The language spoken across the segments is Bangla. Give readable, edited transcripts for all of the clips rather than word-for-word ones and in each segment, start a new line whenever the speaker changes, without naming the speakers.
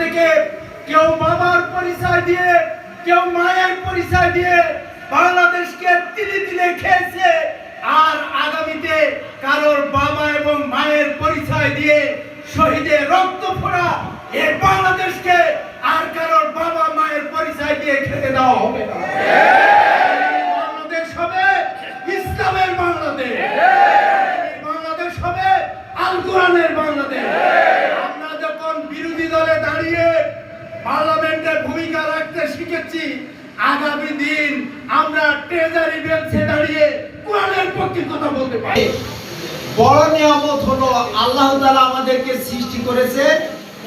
থেকে কেউ বাবার পরিচয় দিয়ে, কেউ মায়ের পরিচয় দিয়ে বাংলাদেশকে তিলে তিলে খেয়েছে। আর আগামীতে কারোর বাবা এবং মায়ের পরিচয় দিয়ে শহীদের রক্ত ফোড়া এই বাংলাদেশকে আর কারোর বাবা মায়ের পরিচয় দিয়ে খেতে দেওয়া হবে না। বাংলাদেশ হবে ইসলামের বাংলাদেশ, বাংলাদেশ হবে আল কোরআনের বাংলাদেশ। আমরা যখন বিরোধী দলে দাঁড়িয়ে পার্লামেন্টের ভূমিকা রাখতে শিখেছি, আগামী দিন আমরা ট্রেজারি বেঞ্চে দাঁড়িয়ে কোরআনের পক্ষে কথা বলতে পারি।
বড় নিয়ামত হলো আল্লাহ তাআলা আমাদেরকে সৃষ্টি করেছে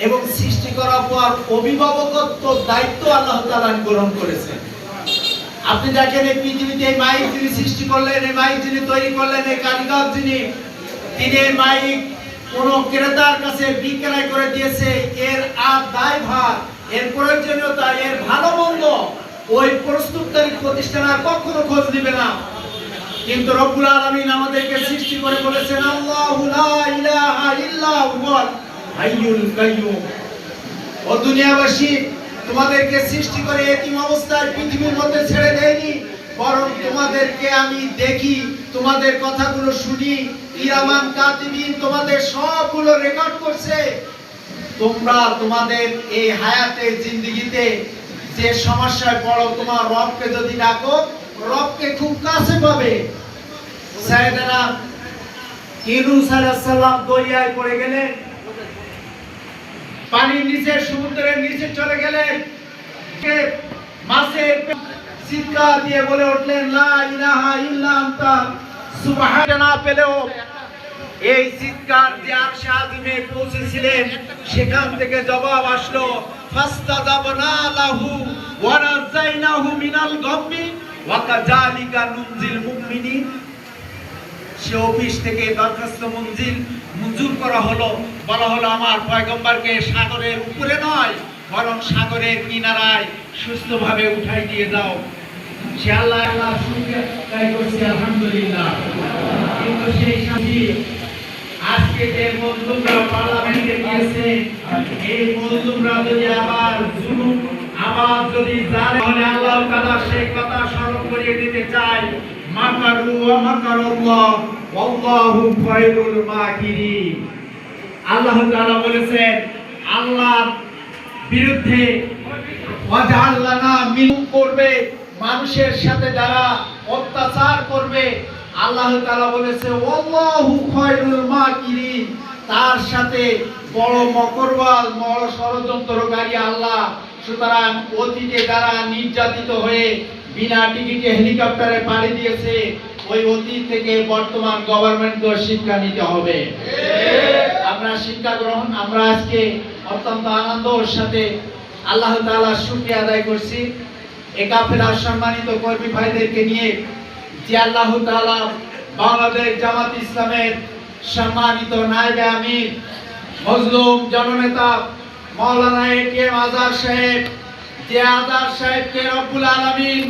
এবং সৃষ্টি করার পর অভিভাবকত্ব দায়িত্ব আল্লাহ তাআলা গ্রহণ করেছেন। আপনি দেখেন এই পৃথিবীতে এই মাইক যিনি সৃষ্টি করলেন, এই মাইক যিনি তৈরি করলেন, এই কারিগর যিনি, তিনি এই মাইক কোন ক্রেতার কাছে বিক্রয় করে দিয়েছে, এর দায়ভার, এর প্রয়োজনীয়তা, এর ভালো মন্দ ওই প্রস্তুতকারী প্রতিষ্ঠান আর কখনো খোঁজ দিবে না। কিন্তু রব্বুল আলামিন আমাদেরকে সৃষ্টি করে বলেছেন আল্লাহু লা ইলাহা ইল্লা হুয়াল হাইয়ুল কাইয়্যুম। ও দুনিয়াবাসী, তোমাদেরকে সৃষ্টি করে এতিম অবস্থায় পৃথিবীর মধ্যে ছেড়ে দেয়নি, বরং তোমাদেরকে আমি দেখি, তোমাদের কথাগুলো শুনি, কিরামান কাতিবিন তোমাদের সবগুলো রেকর্ড করছে। তোমরা তোমাদের এই হায়াতে জিন্দেগিতে যে সমস্যায় পড়ো, তোমার রবকে যদি ডাকো, রবকে খুব কাছে পাবে। সাইয়েদনা ইউনূস আলাইহিস সালাম দরিয়ায় পড়ে গেলেন, পানির নিচে, সমুদ্রের নিচে চলে গেলেন, মাছের চিৎকার দিয়ে বলে উঠলেন লা ইলাহা ইল্লা আনতা সুবহানাকা। না পেলেও এই চিৎকার যে আরশে আযমে পৌঁছেছিলেন, সেখান থেকে জবাব আসলো ফাস্তাজাবনা লাহু ওয়া নাযাইনাহু মিনাল গাম্মি ওয়া কাযালিকা নুনজিল মুমিনিন। সে অফিস থেকে দরখাস্ত মঞ্জুর করা হলো, বলা হলো আমার পয়গম্বরকে সাগরের উপরে নয়, বরং সাগরের কিনারায় সুস্থভাবে উঠাই দিয়ে দাও। সে আল্লাহ শুকরিয়া আদায় করছে, আলহামদুলিল্লাহ। কিন্তু সেই সাথী আজকে যে মজলুমরা পার্লামেন্টে গিয়েছে, এই মজলুমরা যদি আবার জুলুম, আবার যদি জানে, তাহলে আল্লাহ তাআলা সেই কথা স্মরণ করিয়ে দিতে চায়, মাকারু ওয়া মাকারুল্লাহ ওয়াল্লাহু খায়রুল মাকিরিন। আল্লাহ তাআলা বলেছেন আল্লাহর বিরুদ্ধে ওয়াজআলনা মিন করবে, মানুষের সাথে যারা অত্যাচার করবে, আল্লাহ তাআলা বলেছে ওয়াল্লাহু খায়রুল মাকিরিন, তার সাথে বড় মকরবাল, বড় ষড়যন্ত্রকারী আল্লাহ। সুতরাং অতীতে যারা নির্যাতিত হয়ে বিনা টিকিটে হেলিকপ্টারে পাড়ি দিয়েছে, ওই অতীত থেকে বর্তমান গভর্নমেন্টকে শিক্ষা নিতে হবে। আমরা শিক্ষা গ্রহণ, আমরা আজকে অত্যন্ত আনন্দের সাথে আল্লাহ তাআলার শুকরিয়া আদায় করছি এই কাফেলার সম্মানিত কর্মী ভাইদেরকে নিয়ে, যে আল্লাহ তাআলা বাংলাদেশ জামাত ইসলামের সম্মানিত নায়েবে আমির মজলুম জননেতা মাওলানা এটিএম আজাদ সাহেব, যে আজাদ সাহেবকে রব্বুল আলামিন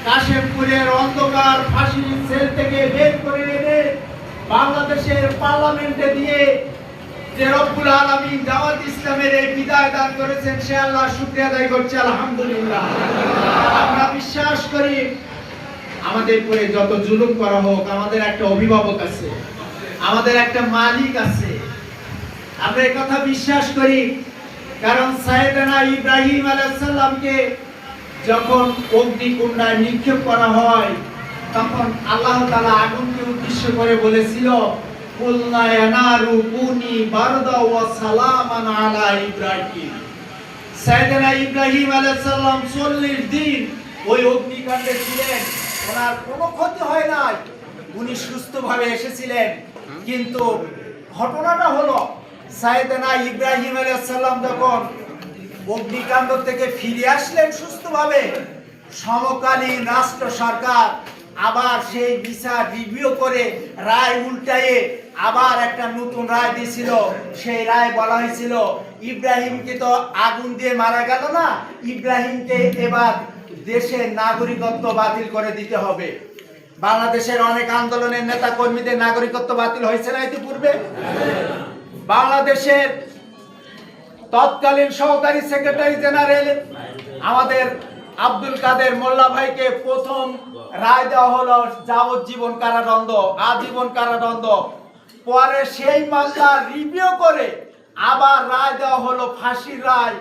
কাশেমপুরের অন্ধকার ফাঁসির সেল থেকে বের করে এনে বাংলাদেশের পার্লামেন্টে দিয়ে যে রব্বুল আলামিন জামাত ইসলামের এই বিদায় দান করেছেন, সে আল্লাহ শুকরিয়া আদায় করছি, আলহামদুলিল্লাহ। আমরা বিশ্বাস করি আমাদের উপরে যত জুলুম করা হোক, আমাদের একটা অভিভাবক আছে, আমাদের একটা মালিক আছে। আমরা এই কথা বিশ্বাস করি, কারণ সাইয়েদনা ইব্রাহিম আলাইহিস সালামকে যখন অগ্নিকুণ্ডায় নিক্ষেপ করা হয়, তখন আল্লাহ তাআলা আগুনকে উদ্দেশ্য করে বলেছিল কুলনা ইয়ানারু কুনি বারদা ওয়া সালামান আলা ইব্রাহিম। সাইয়েদনা ইব্রাহিম আলাইহিস সালাম 40 দিন ওই অগ্নিকাণ্ডে ছিলেন, ওনার কোনো ক্ষতি হয় নাই, উনি সুস্থভাবে এসেছিলেন। কিন্তু ঘটনাটা হলো সাইয়েদনা ইব্রাহিম আলাইহিস সালাম যখন অগ্নিকাণ্ড থেকে ফিরে আসলেন সুস্থভাবে, সমকালীন রাষ্ট্র সরকার আবার সেই বিচার রিভিউ করে রায় উল্টায়ে আবার একটা নতুন রায় দিয়েছিল। সেই রায় বলা হয়েছিল ইব্রাহিমকে তো আগুন দিয়ে মারা গেল না, ইব্রাহিমকে এবার দেশের নাগরিকত্ব বাতিল করে দিতে হবে। বাংলাদেশের অনেক আন্দোলনের নেতা কর্মীদের নাগরিকত্ব বাতিল হয়েছে না ইতিপূর্বে? বাংলাদেশের তৎকালীন সহকারী সেক্রেটারি জেনারেল আমাদের আব্দুল কাদের মোল্লা ভাইকে প্রথম রায় দেওয়া হলো যাবজ্জীবন কারাদণ্ড, আজীবন কারাদণ্ড। পরে সেই মামলা রিভিউ করে আবার রায় দেওয়া হলো ফাঁসির রায়।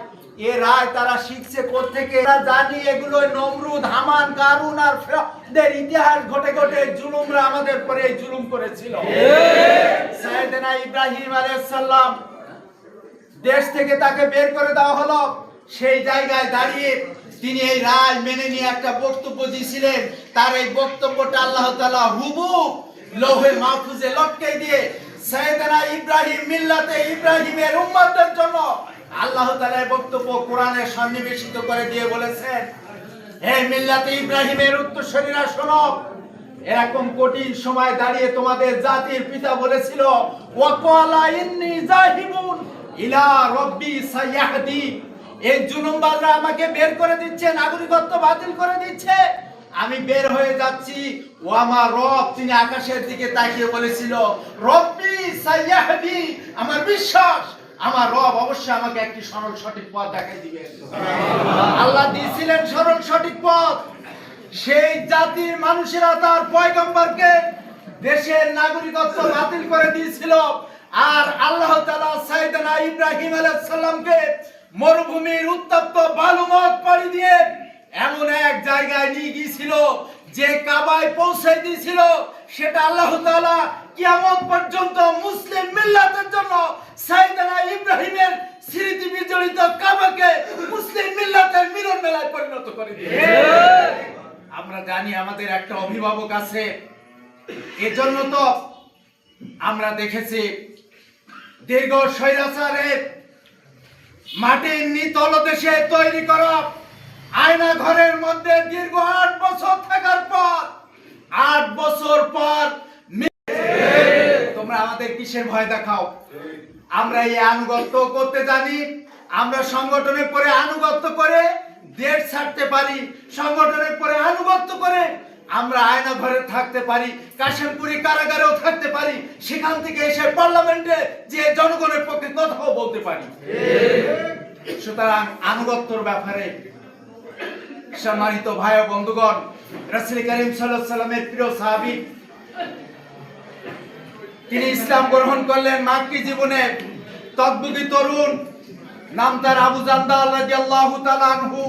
এ রায় তারা শিখছে কোত্থেকে? আমরা জানি এগুলো নমরুদ, হামান, কারুন আর ফেরাউনের ইতিহাস ঘটে ঘটে জুলুমরা আমাদের পরে জুলুম করেছিল। সাইয়েদনা ইব্রাহিম আলাইহিস সালাম দেশ থেকে তাকে বের করে দেওয়া হলো। সেই জায়গায় দাঁড়িয়ে তিনি এই রায় মেনে নিয়ে একটা বক্তব্য দিয়েছিলেন। তার এই বক্তব্যটা আল্লাহ তাআলা হুবহু লৌহে মাহফুজে লটকে দিয়ে সাইয়েদনা ইব্রাহিম মিল্লাতে ইব্রাহিমের উম্মতদের জন্য আল্লাহ তাআলা এই বক্তব্য কোরআনে সন্নিবেশিত করে দিয়ে বলেছেন, হে মিল্লাতে ইব্রাহিমের উত্তরসূরিরা শোনো, এরকম কঠিন সময় দাঁড়িয়ে তোমাদের জাতির পিতা বলেছিল ওয়াকালা ইন্নী যাহিবুন ইলা রাব্বি সায়াহদি। এই জুলুমবাজরা আমাকে বের করে দিচ্ছে, নাগরিকত্ব বাতিল করে দিচ্ছে, আমি বের হয়ে যাচ্ছি। ও আমার রব তিনি আকাশের দিকে তাকিয়ে বলেছিল রব্বি সায়াহদি, আমার বিশ্বাস আমার রব অবশ্যই আমাকে একটি সরল সঠিক পথ দেখাই দিবেন। আল্লাহ দিয়েছিলেন সরল সঠিক পথ। সেই জাতির মানুষেরা তার পয়গম্বরকে দেশের নাগরিকত্ব বাতিল করে দিয়েছিল। আর আল্লাহ তাআলা সাইয়েদনা ইব্রাহিম আলাইহিস সালামকে মরুভূমির উত্তপ্ত বালুময় পাড়ি দিয়ে এমন এক জায়গায় নিয়ে গিয়েছিল যে কাবায় পৌঁছে দিয়েছিল। সেটা আল্লাহ তাআলা কিয়ামত পর্যন্ত মুসলিম মিল্লাতের জন্য সাইয়েদনা ইব্রাহিমের স্মৃতি বিজড়িত কাবাকে মুসলিম মিল্লাতের মিলন মেলায় পরিণত করে দিয়েছে। আমরা জানি আমাদের একটা অভিভাবক আছে, এজন্য তো আমরা দেখেছি দীর্ঘ স্বৈরাচারের মাটির নিতল দেশে তৈরি করা আয়না ঘরের মধ্যে দীর্ঘ 8 বছর থাকার পর 8 বছর পর তোমরা আমাদের কিসের ভয় দেখাও? আমরা এই আনুগত্য করতে জানি, আমরা সংগঠনের পরে আনুগত্য করে দেশ ছাড়তে পারি, সংগঠনের পরে আনুগত্য করে আমরা আয়না ঘরে থাকতে পারি, কাশিমপুরি কারাগারেও থাকতে পারি, সেখান থেকে এসে পার্লামেন্টে যে জনগণের পক্ষে কথাও বলতে পারি। সুতরাং আনুগত্যর ব্যাপারে সম্মানিত ভাই ও বন্ধুগণ, রাসূল করিম সাল্লাল্লাহু আলাইহি সাল্লামের প্রিয় সাহাবী তিনি ইসলাম গ্রহণ করলেন মাক্কি জীবনে। তকবুকি তরুণ, নাম তার আবু জান্দাল রাদিয়াল্লাহু তাআলা আনহু।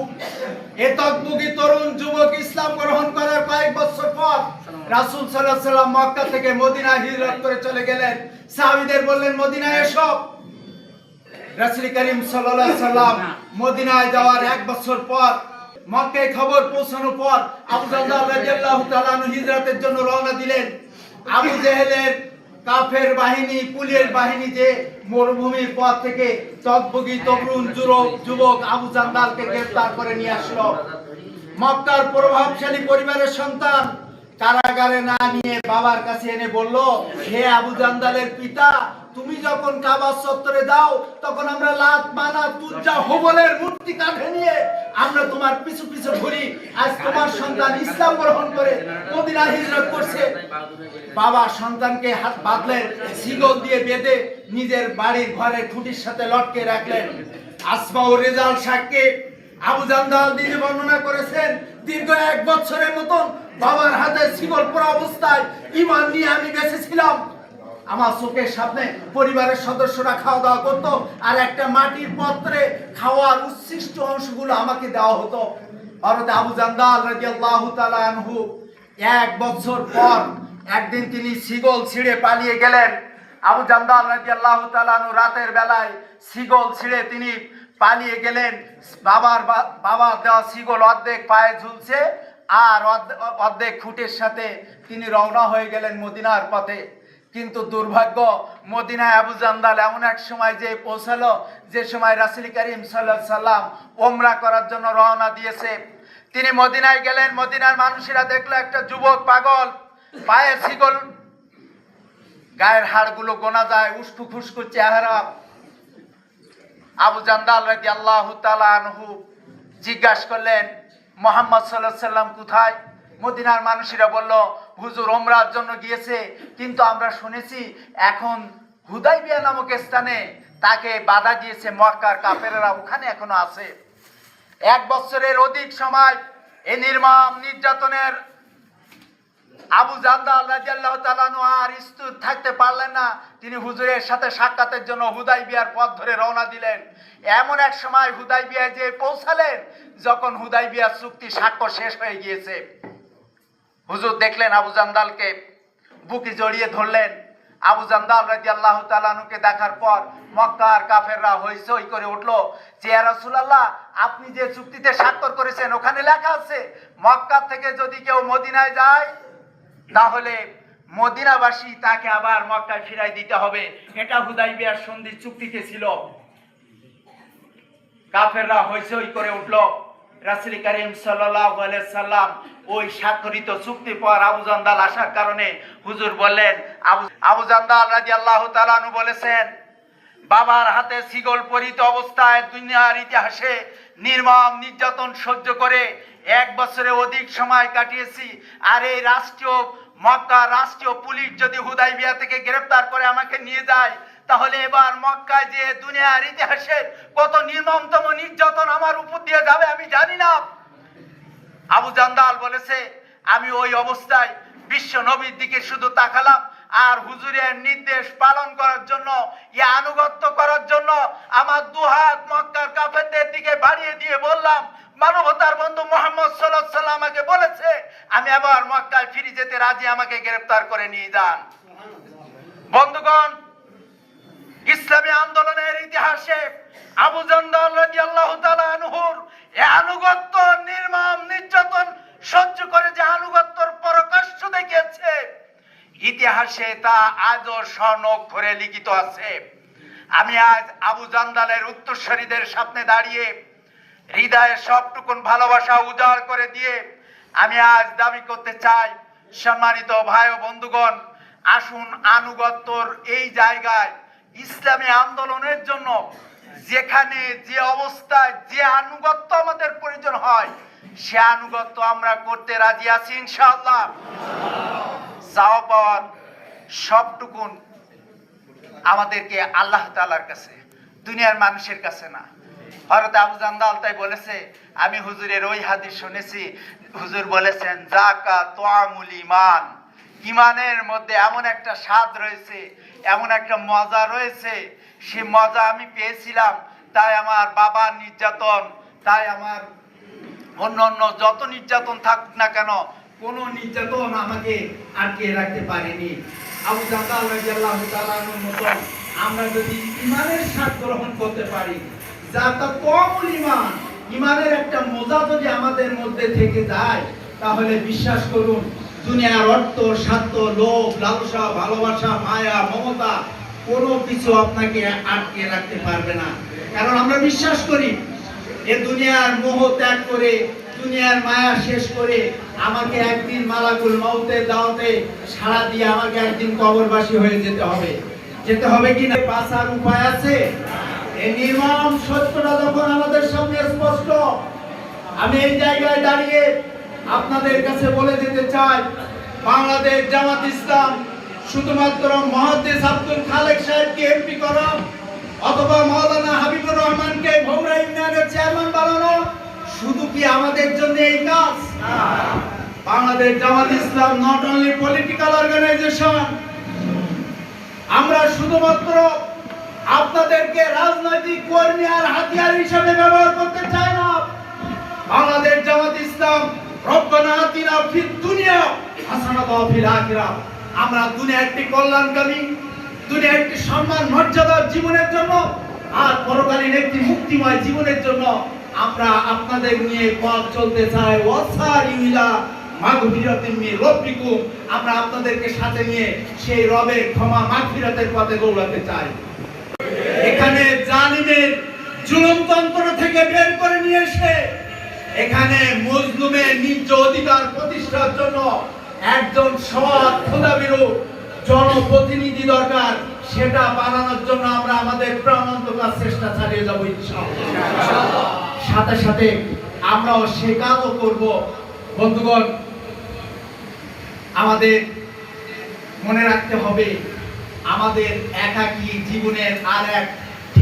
এই তকবুকি তরুণ যুবক ইসলাম গ্রহণ করার কয়েক বছর পর রাসূল সাল্লাল্লাহু আলাইহি সাল্লাম মক্কা থেকে মদিনায় হিজরত করে চলে গেলেন। সাহাবীদের বললেন মদিনায় এসো। রাসূল করিম সাল্লাল্লাহু আলাইহি সাল্লাম মদিনায় যাওয়ার 1 বছর পর মক্কায় খবর পৌঁছানোর পর আবু জান্দাল রাদিয়াল্লাহু তাআলা আনহু হিজরতের জন্য রওনা দিলেন। আবু জেহেলের কাফের বাহিনী, পুলিশের বাহিনী যে মরুভূমির পথ থেকে তকবুকি তরুণ যুবক আবু জান্দালকে গ্রেফতার করে নিয়ে আসলো। মক্কার প্রভাবশালী পরিবারের সন্তান কারাগারে না নিয়ে বাবার কাছে এনে বলল, হে আবু জান্দালের পিতা, তুমি যখন কাবা চত্বরে যাও তখন আমরা লাত, মানাত, উজ্জা, হুবলের মূর্তি কাঁধে নিয়ে আমরা তোমার পিছু পিছু ঘুরি। আজ তোমার সন্তান ইসলাম গ্রহণ করে মদিনা হিজরত করছে। বাবা সন্তানকে হাত বাঁধলেন, শিকল দিয়ে বেঁধে নিজের বাড়ির ঘরের খুঁটির সাথে লটকে রাখলেন। আসমা ও রেজাল সাক্ষী আবু জান্দাল নিজে বর্ণনা করেছেন, দীর্ঘ 1 বছরের মতন বাবার হাতে শিকল পরা অবস্থায় ঈমান নিয়ে আমি বেঁচে ছিলাম। আমার চোখের সামনে পরিবারের সদস্যরা খাওয়া দাওয়া করতো, আর একটা মাটির পাত্রে খাওয়ার উচ্ছিষ্ট অংশগুলো আমাকে দেওয়া হতো। হযরত আবু জান্দাল রাদিয়াল্লাহু তাআলা আনহু 1 বছর পর একদিন তিনি শিকল ছিঁড়ে পালিয়ে গেলেন। আবু জান্দাল রাদিয়াল্লাহু তাআলা আনহু রাতের বেলায় শিকল ছিঁড়ে তিনি পালিয়ে গেলেন। বাবার দেওয়া শিকল অর্ধেক পায়ে ঝুলছে আর অর্ধেক খুঁটের সাথে তিনি রওনা হয়ে গেলেন মদিনার পথে। কিন্তু দুর্ভাগ্য, মদিনায় আবু জান্দাল এমন এক সময় যে পৌঁছালো যে সময় রাসূল করিম সাল্লাল্লাহু আলাইহি সাল্লাম ওমরা করার জন্য রওনা দিয়েছে। তিনি মদিনায় গেলেন। মদিনার মানুষেরা দেখলো একটা যুবক পাগল, পায়ের শিকল, গায়ের হাড়গুলো গোনা যায়, উস্কু খুস্কু চেহারা। আবু জান্দাল রাদিয়াল্লাহু তাআলা আনহু জিজ্ঞাসা করলেন, মুহাম্মদ সাল্লাল্লাহু আলাইহি সাল্লাম কোথায়? মদিনার মানুষেরা বলল, হুজুর ওমরার জন্য গিয়েছে, কিন্তু আমরা শুনেছি এখন হুদাইবিয়া নামক স্থানে
তাকে বাধা দিয়েছে মক্কার কাফেররা, ওখানে এখনো আছে। 1 বছরের অধিক সময় এই নির্মম নির্যাতনের আবু জান্দাল রাদিয়াল্লাহু তাআলা আনহু আর স্থির থাকতে পারলেন না। তিনি হুজুরের সাথে সাক্ষাতের জন্য হুদাইবিয়ার পথ ধরে রওনা দিলেন। এমন এক সময় হুদাইবিয়ায় যে পৌঁছালেন যখন হুদাইবিয়ার চুক্তি স্বাক্ষর শেষ হয়ে গিয়েছে। হুজুর দেখলেন আবু জান্দালকে, বুকে জড়িয়ে ধরলেন। আবু জান্দাল রাদিয়াল্লাহু তাআলা আনহুকে দেখার পর মক্কার কাফেররা হইচই করে উঠলো যে ইয়া রাসূলুল্লাহ, আপনি যে চুক্তিতে স্বাক্ষর করেছেন ওখানে লেখা আছে মক্কা থেকে যদি কেউ মদিনায় যায় তাহলে মদিনাবাসী তাকে আবার মক্কায় ফিরাই দিতে হবে। এটা হুদাইবিয়ার সন্ধি চুক্তিতে ছিল। কাফেররা হইচই করে উঠলো। রাসূল করিম সাল্লাল্লাহু আলাইহি সাল্লাম ওই স্বাক্ষরিত চুক্তি পর আবু জান্দাল আসার কারণে হুজুর বললেন, আবু জান্দাল রাদিয়াল্লাহু তাআলা আনহু বলেছেন, বাবার হাতে শিকল পরিত অবস্থায় দুনিয়ার ইতিহাসে নির্মম নির্যাতন সহ্য করে 1 বছরে অধিক সময় কাটিয়েছি। আর এই মক্কা রাষ্ট্রীয় পুলিশ যদি হুদাইবিয়া থেকে গ্রেফতার করে আমাকে নিয়ে যায় তাহলে এবার মক্কায় যে দুনিয়ার ইতিহাসে কত নির্মমতম নির্যাতন আমার উপর দিয়ে যাবে আমি জানি না। আবু জান্দাল বলেছে, আমি ওই অবস্থায় বিশ্ব নবীর দিকে শুধু তাকালাম আর হুজুরের নির্দেশ পালন করার জন্য, আনুগত্য করার জন্য আমার দুহাত মক্কার কাফেরদের দিকে বাড়িয়ে দিয়ে বললাম, মানবতার বন্ধু মুহাম্মদ সাল্লাল্লাহু আলাইহি ওয়াসাল্লাম আমাকে বলেছে আমি আবার মক্কায় ফিরে যেতে রাজি, আমাকে গ্রেফতার করে নিয়ে যান। বন্ধুগণ, ইসলামী আন্দোলনের ইতিহাসে আবু জান্দাল রাদিয়াল্লাহু তাআলা আনহুর এই আনুগত্য, নির্মম নির্যাতন সহ্য করে যে আনুগত্যর পরাকাষ্ঠ দেখিয়েছে, ইতিহাসে তা আজও স্বর্ণাক্ষরে লিখিত আছে। আমি আজ আবু জান্দালের উত্তরসূরিদের সামনে দাঁড়িয়ে হৃদয়ের সবটুকুন ভালোবাসা উজাড় করে দিয়ে আমি আজ দাবি করতে চাই, সম্মানিত ভাই ও বন্ধুগণ, আসুন আনুগত্যর এই জায়গায় ইসলামী আন্দোলনের জন্য যেখানে যে অবস্থায় যে আনুগত্য আমাদের প্রয়োজন হয় সে আনুগত্য আমরা করতে রাজি আছি ইনশাআল্লাহ। চাওয়া পাওয়ার সবটুকুন আমাদেরকে আল্লাহ তাআলার কাছে, দুনিয়ার মানুষের কাছে না। হযরত আবু জান্দাল তাই বলেছে, আমি হুজুরের ওই হাদিস শুনেছি, হুজুর বলেছেন যাকা তুআমুল ঈমান, ঈমানের মধ্যে এমন একটা স্বাদ রয়েছে, এমন একটা মজা রয়েছে, সে মজা আমি পেয়েছিলাম। তাই আমার বাবার নির্যাতন, তাই আমার অন্য যত নির্যাতন থাকুক না কেন, কোনো নির্যাতন আমাকে আটকে রাখতে পারেনি। আবু জান্দাল রাদিয়াল্লাহু তাআলা আনহুর মতো আমরা যদি ঈমানের স্বাদ গ্রহণ করতে পারি, যাতা তুআমুল ঈমান, ঈমানের একটা মজা যদি আমাদের মধ্যে থেকে যায়, তাহলে বিশ্বাস করুন দুনিয়ার অর্থ, স্বার্থ, লোভ, লালসা, ভালোবাসা, মায়া, মমতা কোনো কিছু আপনাকে আটকে রাখতে পারবে না। কারণ আমরা বিশ্বাস করি এ দুনিয়ার মোহ ত্যাগ করে, দুনিয়ার মায়া শেষ করে আমাকে একদিন মালাকুল মউতের দাওয়াতে সাড়া দিয়ে আমাকে একদিন কবরবাসী হয়ে যেতে হবে। যেতে হবে কি না, বাঁচার উপায় আছে? এই নির্মম সত্যটা যখন আমাদের সামনে স্পষ্ট, আমি এই জায়গায় দাঁড়িয়ে আপনাদের কাছে বলে দিতে চাই, বাংলাদেশ জামাত ইসলাম শুধুমাত্র মুহাদ্দিস আব্দুল খালেক সাহেবকে এমপি করা অথবা মাওলানা হাবিবুর রহমানকে ভোমরা ইউনিয়নের চেয়ারম্যান বানানো শুধু কি আমাদের জন্য এই কাজ? বাংলাদেশ জামাত ইসলাম নট অনলি পলিটিক্যাল অর্গানাইজেশন। আমরা শুধুমাত্র আপনাদেরকে রাজনৈতিক কর্মী আর হাতিয়ার হিসেবে ব্যবহার করতে চাই না। বাংলাদেশ জামাত ইসলাম রব্বানা আতিনা ফিদ দুনিয়া হাসানাতাও ওয়া ফিল আখিরাহ, আমরা দুনিয়া একটি কল্যাণকামী, দুনিয়া একটি সম্মান মর্যাদার জীবনের জন্য আর পরকালীন একটি মুক্তিময় জীবনের জন্য আমরা আপনাদের নিয়ে পথ চলতে চাই। ওয়াসারিউ ইলা মাগফিরাতিন মির রাব্বিকুম, আমরা আপনাদেরকে সাথে নিয়ে সেই রবের ক্ষমা মাগফিরাতের পথে দৌড়াতে চাই। এখানে জালিমের জুলুমতন্ত্র থেকে বের করে নিয়ে এসে এখানে মজলুমের ন্যায্য অধিকার প্রতিষ্ঠার জন্য একজন সৎ খোদাভীরু জনপ্রতিনিধি দরকার। সেটা বানানোর জন্য আমরা আমাদের প্রাণান্তক চেষ্টা চালিয়ে যাবো ইনশাআল্লাহ। সাথে সাথে আমরাও সে কাজও করব। বন্ধুগণ, আমাদের মনে রাখতে হবে আমাদের একাকী জীবনের আর এক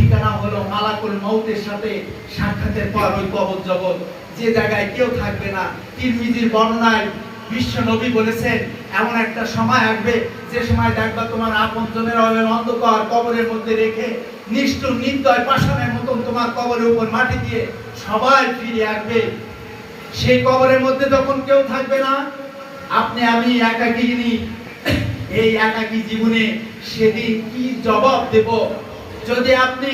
ঠিকানা হলো মালাকুল মউতের সাথে সাক্ষাতের পর ওই কবর জগৎ, যে জায়গায় কেউ থাকবে না। তিরমিজির বর্ণনায় বিশ্ব নবী বলেছেন এমন একটা সময় আসবে যে সময় দেখবা তোমার আপনজনের অন্ধকার কবরের মধ্যে রেখে নিষ্ঠুর নির্দয় পাষাণের মতন তোমার কবরের উপর মাটি দিয়ে সবাই ফিরে আসবে। সেই কবরের মধ্যে যখন কেউ থাকবে না, আপনি আমি একাকিনী, এই একাকী জীবনে সেদিন কি জবাব দেব? যদি আপনি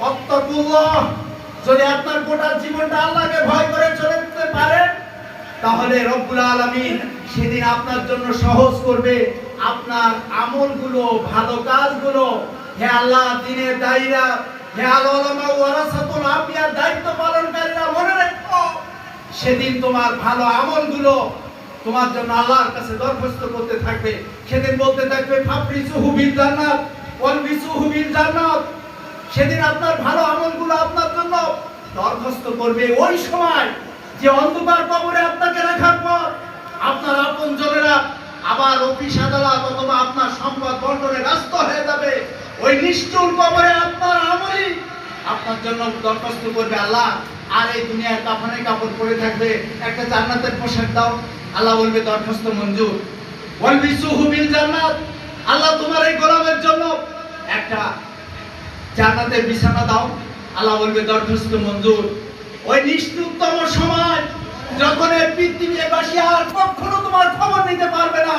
অত্তাকুল্লাহ, যদি আপনার গোটা জীবনটা আল্লাহকে ভয় করে চলতে পারেন, তাহলে রব্বুল আলামিন সেদিন আপনার জন্য সহজ করবে আপনার আমলগুলো, ভালো কাজগুলো। হে আল্লাহ, দ্বীনের দায়ীরা, হে আলেমা ওয়ারাসাতুল আম্বিয়ার দায়িত্ব পালনকারীরা, মনে রাখো সেদিন তোমার ভালো আমলগুলো তোমার জন্য আল্লাহর কাছে দরখাস্ত করতে থাকবে। সেদিন বলতে থাকবে ফাফরিসুহু বিল জান্নাত ওয়ালবিসুহু বিল জান্নাত। সেদিন আপনার ভালো আমলগুলো আপনার জন্য দরখাস্ত করবে। ওই সময় যে অন্ধকার কবরে আপনাকে রাখার পর আপনার আপনজনেরা আবার অফিস আদালত অথবা আপনার সম্পদ বন্টনে ব্যস্ত হয়ে যাবে, ওই নিষ্ঠুর কবরে আপনার আমলই আপনার জন্য দরখাস্ত করবে, আল্লাহ আর এই দুনিয়ার কাফনে কাপড় পরে থাকবে, একটা জান্নাতের পোশাক দাও। আল্লাহ বলবে দরখাস্ত মঞ্জুর। ওয়ালবিসুহু বিল জান্নাত, আল্লাহ তোমার এই গোলামের জন্য একটা জান্নাতের বিছানা দাও। আল্লাহ বলবে দরখাস্ত মঞ্জুর। ওই নিষ্ঠুরতম সময় যখন এই পৃথিবীবাসী আর কখনো তোমার খবর নিতে পারবে না,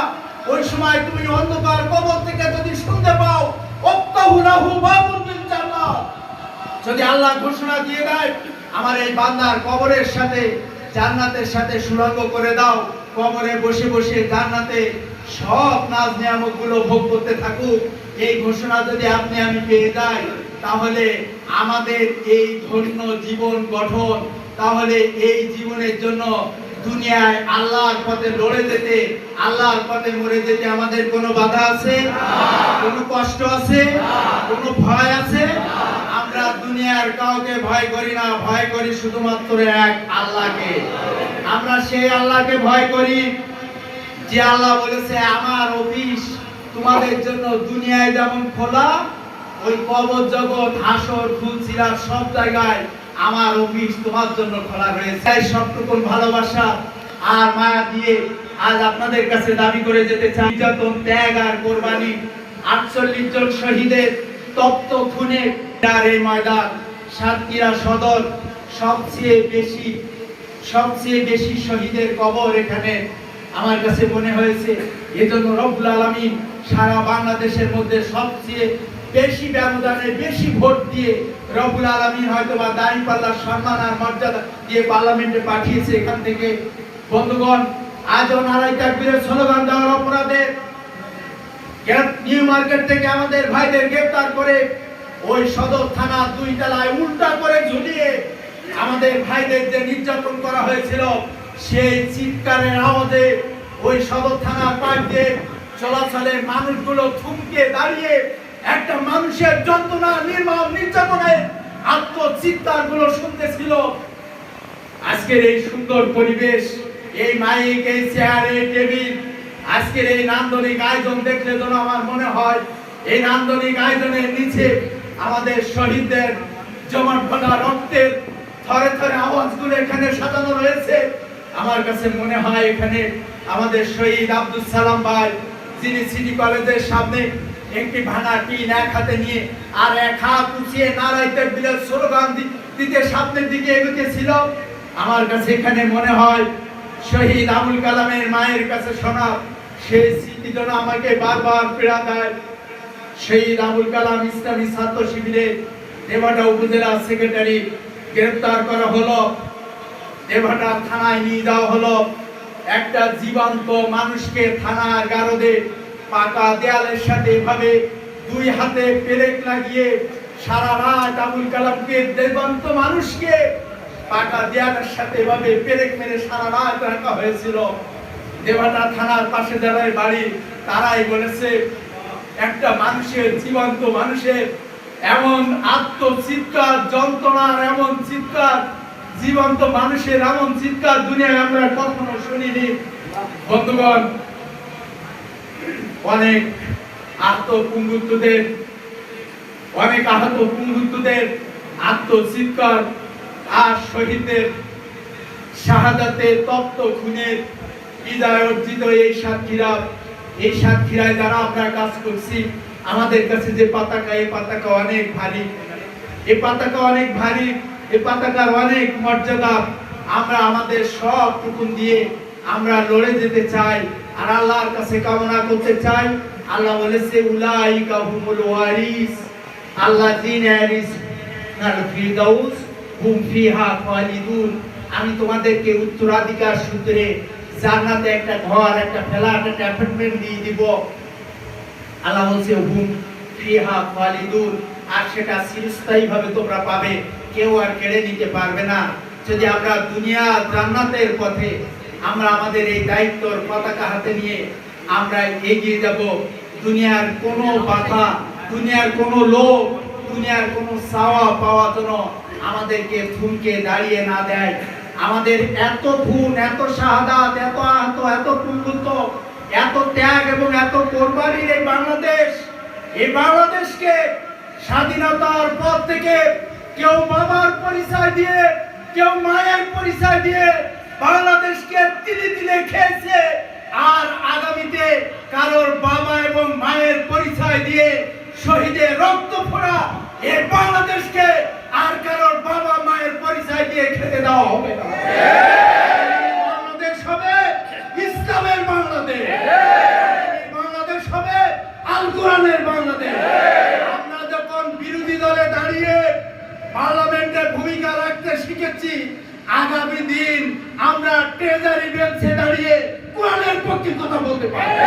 ওই সময় তুমি অন্ধকার কবর থেকে যদি শুনতে পাও ওয়াক্তাহু লাহু বাবুল বিল জান্নাত, যদি আল্লাহ ঘোষণা দিয়ে দেয় আমার এই বান্দার কবরের সাথে জান্নাতের সাথে সুরঙ্গ করে দাও, কবরে বসে বসে জান্নাতে সব নাজ নিয়ামতগুলো ভোগ করতে থাকুক, এই ঘোষণা যদি আপনি আমি পেয়ে যাই, তাহলে আমাদের এই ধন্য জীবন গঠন, তাহলে এই জীবনের জন্য দুনিয়ায় আল্লাহর পথে লড়ে যেতে, আল্লাহর পথে মরে যেতে আমাদের কোনো বাধা আছে? কোনো কষ্ট আছে? কোনো ভয় আছে? আমরা দুনিয়ার কাউকে ভয় করি না, ভয় করি শুধুমাত্র এক আল্লাহকে। আমরা সেই আল্লাহকে ভয় করি যে আল্লাহ বলেছে আমার অফিস তোমাদের জন্য দুনিয়ায় যেমন খোলা, ওই কবর জগৎ, হাসর, ফুলসিরাত সব জায়গায় আমার অফিস তোমার জন্য খোলা রয়েছে। সবটুকু ভালোবাসা আর মায়া দিয়ে আজ আপনাদের কাছে দাবি করে যেতে চাই, নির্যাতন, ত্যাগ আর কোরবানি, 48 জন শহীদের তপ্ত খুনে এই ময়দান সাতক্ষীরা সদর সবচেয়ে বেশি শহীদের কবর এখানে আমার কাছে মনে হয়েছে। এজন্য রব্বুল আলামিন সারা বাংলাদেশের মধ্যে সবচেয়ে বেশি ব্যবধানে বেশি ভোট দিয়ে রব্বুল আলামিন হয়তোবা দাঁড়িপাল্লার সম্মান আর মর্যাদা দিয়ে পার্লামেন্টে পাঠিয়েছে। এখান থেকে বন্ধুগণ, আজও নারাই তাকবীরের স্লোগান দেওয়ার অপরাধে নিউ মার্কেট থেকে আমাদের ভাইদের গ্রেফতার করে ওই সদর থানা 2 তলায় উল্টা করে ঝুলিয়ে আমাদের ভাইদের যে নির্যাতন করা হয়েছিল, সেই চিৎকারের আওয়াজে ওই সদর থানার পাশ দিয়ে চলাচলে মানুষগুলো থমকে দাঁড়িয়ে একটা মানুষের যন্ত্রণা, নির্মম নির্যাতনের আত্মচিৎকার গুলো শুনতেছিল। আজকের এই সুন্দর পরিবেশ, এই মাইক, এই চেয়ার, এই টেবিল, আজকের এই নান্দনিক আয়োজন দেখলে যেন আমার মনে হয় এই নান্দনিক আয়োজনের নিচে আমাদের শহীদদের জমাট বাঁধা রক্তের থরে থরে আওয়াজগুলো এখানে সাজানো রয়েছে। আমার কাছে মনে হয় এখানে আমাদের শহীদ আব্দুল সালাম ভাই, যিনি সিটি কলেজের সামনে একটি ভাঙা টিন এক হাতে নিয়ে আর এক হাত উঁচিয়ে নারাই তাকবীরের স্লোগান দিতে সামনের দিকে এগোতেছিল, আমার কাছে এখানে মনে হয় শহীদ আবুল কালামের মায়ের কাছে শোনা সেই স্মৃতি যেন আমাকে বারবার পীড়া দেয়। শহীদ আবুল কালাম ইসলামী ছাত্র শিবিরের দেবাটা উপজেলা সেক্রেটারি গ্রেফতার করা হলো, দেবাটা থানায় নিয়ে যাওয়া হলো। একটা জীবন্ত মানুষকে থানার গারদে পাকা দেয়ালের সাথে এভাবে 2 হাতে পেরেক লাগিয়ে সারা রাত আবুল কালামকে, জীবন্ত মানুষকে পাকা দেয়ালের সাথে এভাবে পেরেক মেরে সারা রাত রাখা হয়েছিল। দেবাটা থানার পাশে যারা বাড়ি তারাই বলেছে একটা মানুষের, জীবন্ত মানুষের এমন আত্মচিৎকার, যন্ত্রণার এমন চিৎকার, জীবন্ত মানুষের এমন চিৎকার দুনিয়ায় আমরা কখনো শুনিনি। বন্ধুগণ, অনেক আত্মপুঙ্গুত্বদের
অনেক আহত পুঙ্গুত্তদের আত্মচিৎকার আর শহীদদের শাহাদাতে তপ্ত খুনের বিজয় অর্জিত এই সাতক্ষীরায় যারা আমরা কাজ করছি, আমাদের কাছে যে পতাকা, এই পতাকা অনেক ভারী, এই পতাকা অনেক ভারী, এই পতাকার অনেক মর্যাদা। আমরা আমাদের সব টুকুন দিয়ে আমরা লড়ে যেতে চাই আর আল্লাহর কাছে কামনা করতে চাই। আল্লাহ বলেছে উলাইকা হুমুল ওয়ারিস আল্লাযিনা ইয়ারিসুনাল ফিরদাউস হুম ফিহা খালিদুন। আমি তোমাদেরকে উত্তরাধিকার সূত্রে জান্নাতে একটা ঘর, একটা ফ্ল্যাট, একটা অ্যাপার্টমেন্ট দিয়ে দিব। আল্লাহ বলছে হুম ফিহা খালিদুন, আর সেটা চিরস্থায়ীভাবে তোমরা পাবে, কেউ আর কেড়ে নিতে পারবে না। যদি আমরা দুনিয়া জান্নাতের পথে আমরা আমাদের এই দায়িত্বর পতাকা হাতে নিয়ে আমরা এগিয়ে যাব, দুনিয়ার কোনো বাধা, দুনিয়ার কোনো লোক, দুনিয়ার কোনো চাওয়া পাওয়া যেন আমাদেরকে থমকে দাঁড়িয়ে না দেয়। আমাদের এত খুন, এত শাহাদাত, এত আহত, এত পুঙ্গুত্ব, এত ত্যাগ এবং এত কোরবানির এই বাংলাদেশকে স্বাধীনতার পর থেকে কেউ বাবার পরিচয় দিয়ে, কেউ মায়ের পরিচয় দিয়ে বাংলাদেশকে তিলে তিলে খেয়েছে। আর আগামীতে কারোর বাবা এবং মায়ের পরিচয় দিয়ে শহীদের রক্ত ফোড়া এই বাংলাদেশকে আর কারোর বাবা মায়ের পরিচয় দিয়ে খেতে দেওয়া হবে না। বাংলাদেশ হবে ইসলামের বাংলাদেশ, বাংলাদেশ হবে আল কোরআনের বাংলাদেশ। আমরা যখন বিরোধী দলে দাঁড়িয়ে পার্লামেন্টের ভূমিকা রাখতে শিখেছি, আগামী দিন আমরা ট্রেজারি বেঞ্চে দাঁড়িয়ে কোরআনের পক্ষে কথা বলতে পারবো।